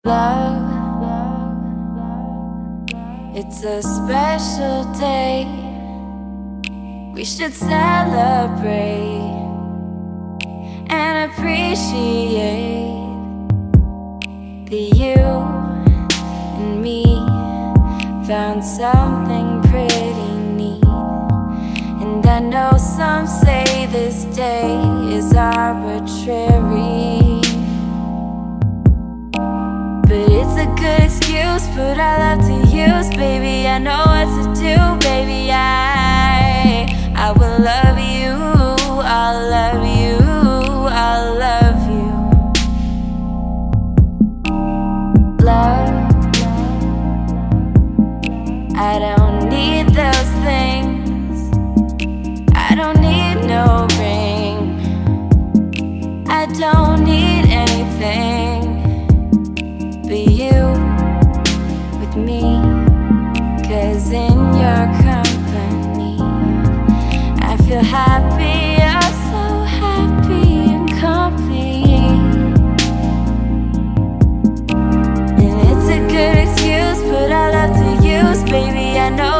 Love, it's a special day. We should celebrate and appreciate that you and me found something pretty neat. And I know some say this day is arbitrary, but it's a good excuse, put our love to use, baby. I know what to do, baby. I will love you, I'll love you, I'll love you. Love, I don't need those things, I don't need no ring, I don't need anything but you with me. 'Cause in your company I feel happy, I'm so happy and complete. And it's a good excuse, put our love to use, baby. I know